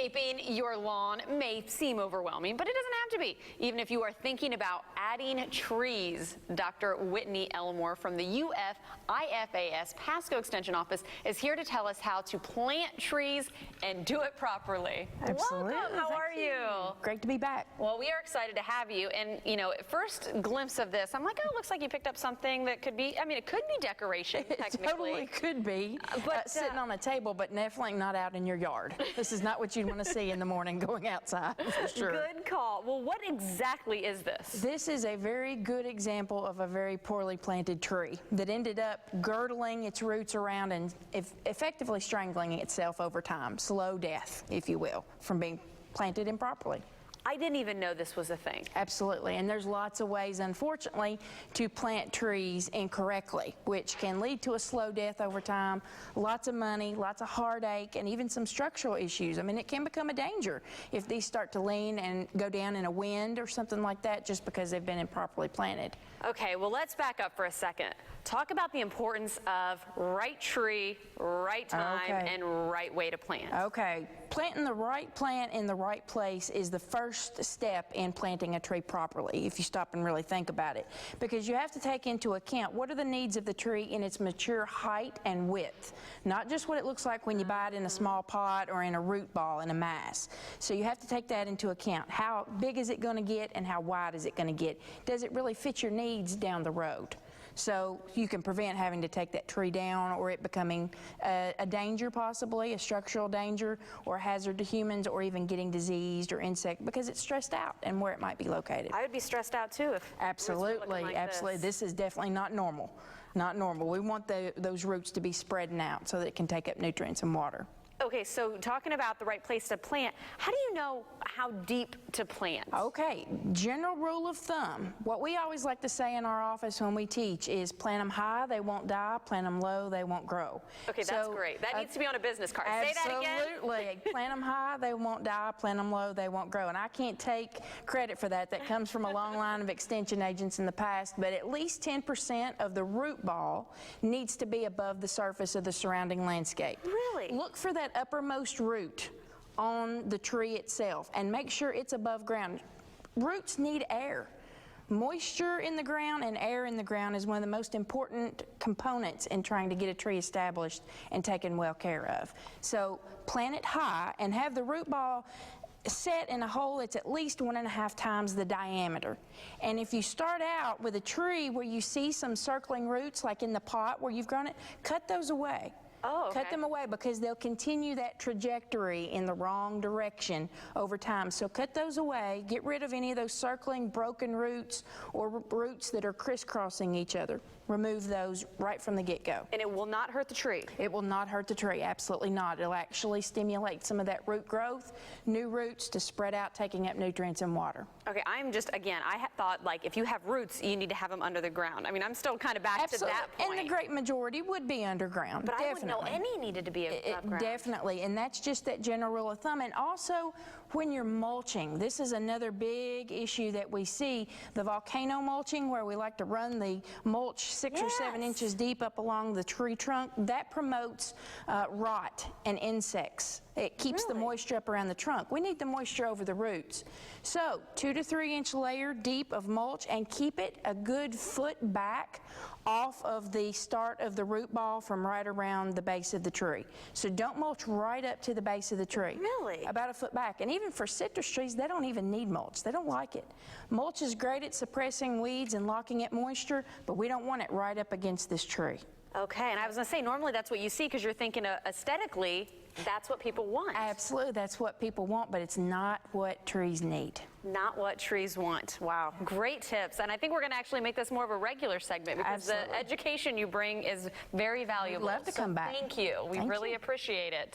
Landscaping your lawn may seem overwhelming, but it doesn't have to be. Even if you are thinking about adding trees, Dr. Whitney Elmore from the IFAS Pasco Extension Office is here to tell us how to plant trees and do it properly. Absolutely. Welcome. How are you? Great to be back. Well, we are excited to have you. And, you know, first glimpse of this, I'm like, oh, it looks like you picked up something that could be, I mean, it could be decoration, technically. It totally could be sitting on a table, but definitely not out in your yard. This is not what you'd want to see in the morning going outside, for sure. Good call. Well, what exactly is this? This is a very good example of a very poorly planted tree that ended up girdling its roots around and effectively strangling itself over time. Slow death, if you will, from being planted improperly. I didn't even know this was a thing. Absolutely, and there's lots of ways, unfortunately, to plant trees incorrectly, which can lead to a slow death over time, lots of money, lots of heartache, and even some structural issues. I mean, it can become a danger if these start to lean and go down in a wind or something like that just because they've been improperly planted. Okay, well, let's back up for a second. Talk about the importance of right tree, right time, and right way to plant. Okay, planting the right plant in the right place is the first step in planting a tree properly, if you stop and really think about it, because you have to take into account what are the needs of the tree in its mature height and width, not just what it looks like when you buy it in a small pot or in a root ball in a mass. So you have to take that into account. How big is it going to get and how wide is it going to get? Does it really fit your needs down the road? So you can prevent having to take that tree down or it becoming a danger, possibly a structural danger or a hazard to humans, or even getting diseased or insect because it's stressed out and where it might be located. I would be stressed out too if absolutely, like absolutely. This is definitely not normal. Not normal. We want those roots to be spreading out so that it can take up nutrients and water. Okay, so talking about the right place to plant, how do you know how deep to plant? Okay, general rule of thumb. What we always like to say in our office when we teach is plant them high, they won't die. Plant them low, they won't grow. Okay, that's great. That needs to be on a business card. Say that again. Absolutely. Plant them high, they won't die. Plant them low, they won't grow. And I can't take credit for that. That comes from a long line of extension agents in the past, but at least 10% of the root ball needs to be above the surface of the surrounding landscape. Really? Look for that uppermost root on the tree itself and make sure it's above ground. Roots need air. Moisture in the ground and air in the ground is one of the most important components in trying to get a tree established and taken well care of. So plant it high and have the root ball set in a hole that's at least 1.5 times the diameter. And if you start out with a tree where you see some circling roots, like in the pot where you've grown it, cut those away. Oh, okay. Cut them away because they'll continue that trajectory in the wrong direction over time. So cut those away, get rid of any of those circling broken roots or roots that are crisscrossing each other. Remove those right from the get-go. And it will not hurt the tree? It will not hurt the tree, absolutely not. It'll actually stimulate some of that root growth, new roots to spread out, taking up nutrients and water. Okay, I'm just, again, I thought like if you have roots, you need to have them under the ground. I mean, I'm still kind of back to that point. And the great majority would be underground, but definitely. I wouldn't know any needed to be above ground. Definitely, and that's just that general rule of thumb. And also, when you're mulching, this is another big issue that we see, the volcano mulching, where we like to run the mulch 6 or 7 inches deep up along the tree trunk. That promotes rot and insects. It keeps the moisture up around the trunk. We need the moisture over the roots. So 2 to 3 inch layer deep of mulch and keep it a good foot back off of the start of the root ball from right around the base of the tree. So don't mulch right up to the base of the tree. Really? About a foot back. And even for citrus trees, they don't even need mulch. They don't like it. Mulch is great at suppressing weeds and locking up moisture, but we don't want it right up against this tree. Okay, and I was going to say, normally that's what you see because you're thinking aesthetically, that's what people want. Absolutely, that's what people want, but it's not what trees need. Not what trees want. Wow, great tips. And I think we're going to actually make this more of a regular segment because the education you bring is very valuable. I'd love to come back. Thank you. We really appreciate it.